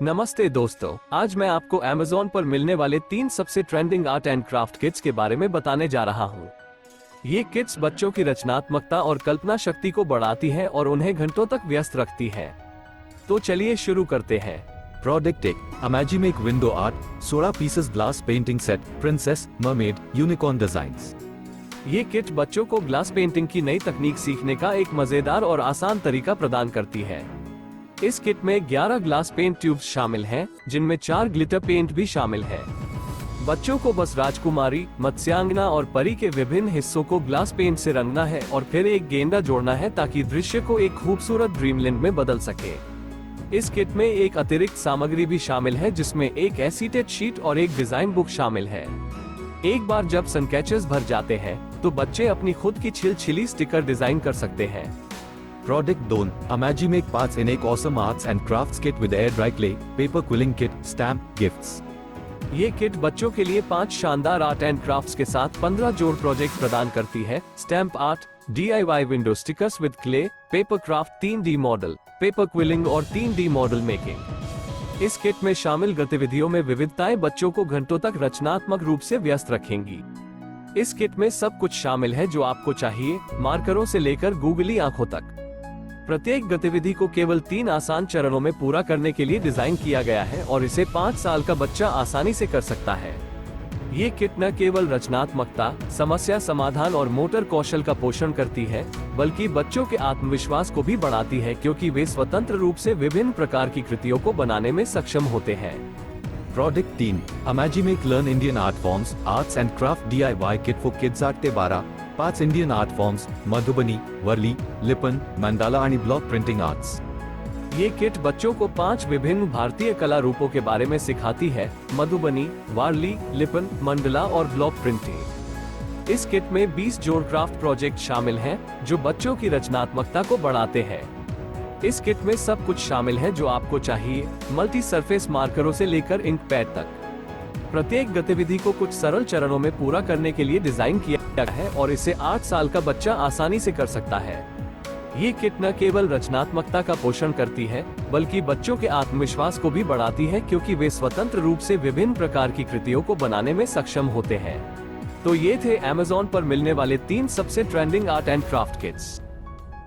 नमस्ते दोस्तों, आज मैं आपको Amazon पर मिलने वाले 3 सबसे trending art and craft kits के बारे में बताने जा रहा हूँ। ये किट्स बच्चों की रचनात्मकता और कल्पना शक्ति को बढ़ाती है और उन्हें घंटों तक व्यस्त रखती है। तो चलिए शुरू करते हैं। Product एक Amagimake Window Art 16 pieces glass painting set Princess, Mermaid, Unicorn Designs। ये किट बच्चों को ग्लास पेंटिंग की नई तकनीक सीखने का एक मजेदार और आसान तरीका प्रदान करती है। इस किट में 11 ग्लास पेंट ट्यूब्स शामिल हैं, जिनमें 4 ग्लिटर पेंट भी शामिल है। बच्चों को बस राजकुमारी, मत्स्यांगना और परी के विभिन्न हिस्सों को ग्लास पेंट से रंगना है और फिर एक गेंडा जोड़ना है ताकि दृश्य को एक खूबसूरत ड्रीमलैंड में बदल सके। इस किट में एक अतिरिक्त सामग्री भी शामिल है, जिसमें एक एसीटेट शीट और एक डिजाइन बुक शामिल है। एक बार जब सनकैचर्स भर जाते हैं, तो बच्चे अपनी खुद की छिलछिली स्टिकर डिजाइन कर सकते हैं। Product 2 Amagimake Parts in एक Awesome Arts and Crafts Kit with Air Dry Clay, Paper Quilling Kit, Stamp, Gifts। ये किट बच्चों के लिए 5 शानदार आर्ट एंड क्राफ्ट्स के साथ 15 जोड़ प्रोजेक्ट प्रदान करती है। Stamp art, DIY window stickers with clay, paper craft, 3D model, paper quilling और 3D मॉडल मेकिंग। इस किट में शामिल गतिविधियों में विविधताएं बच्चों को घंटों तक रचनात्मक रूप से व्यस्त रखेंगी। इस किट में सब कुछ शामिल है जो आपको चाहिए, मार्करों से लेकर गूगली आंखों तक। प्रत्येक गतिविधि को केवल 3 आसान चरणों में पूरा करने के लिए डिजाइन किया गया है और इसे 5 साल का बच्चा आसानी से कर सकता है। ये किट न केवल रचनात्मकता, समस्या समाधान और मोटर कौशल का पोषण करती है, बल्कि बच्चों के आत्मविश्वास को भी बढ़ाती है, क्योंकि वे स्वतंत्र रूप से विभिन्न प्रकार की कृतियों को बनाने में सक्षम होते हैं। Product 3 Amagimake Learn Indian Art Forms, Arts and Craft DIY Kit for Kids 8 ते 12, 5 Indian art forms Madhubani, Warli, Lippan, mandala आणि ब्लॉक प्रिंटिंग आर्ट्स। ये किट बच्चों को 5 विभिन्न भारतीय कला रूपों के बारे में सिखाती है: मधुबनी, वारली, लिपन, मंडला और ब्लॉक प्रिंटिंग। इस किट में 20 जोड़ क्राफ्ट प्रोजेक्ट शामिल हैं, जो बच्चों की रचनात्मकता को बढ़ाते हैं। इस किट में सब कुछ शामिल है जो आपको चाहिए, मल्टी सरफेस मार्करों से लेकर इंक पैड तक। प्रत्येक गतिविधि को कुछ सरल चरणों में पूरा करने के लिए डिजाइन किया गया है और इसे 8 साल का बच्चा आसानी से कर सकता है। ये किट न केवल रचनात्मकता का पोषण करती है, बल्कि बच्चों के आत्मविश्वास को भी बढ़ाती है, क्योंकि वे स्वतंत्र रूप से विभिन्न प्रकार की कृतियों को बनाने में सक्षम होते हैं। तो ये थे Amazon पर मिलने वाले 3 सबसे trending art and craft kits.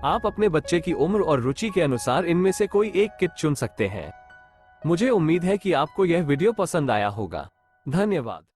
आप अपने बच्चे की उम्र और रुचि के अनुसार इनमें से कोई एक किट चुन सकते हैं। मुझे उम्मीद है कि आपको यह वीडियो पसंद आया होगा। धन्यवाद।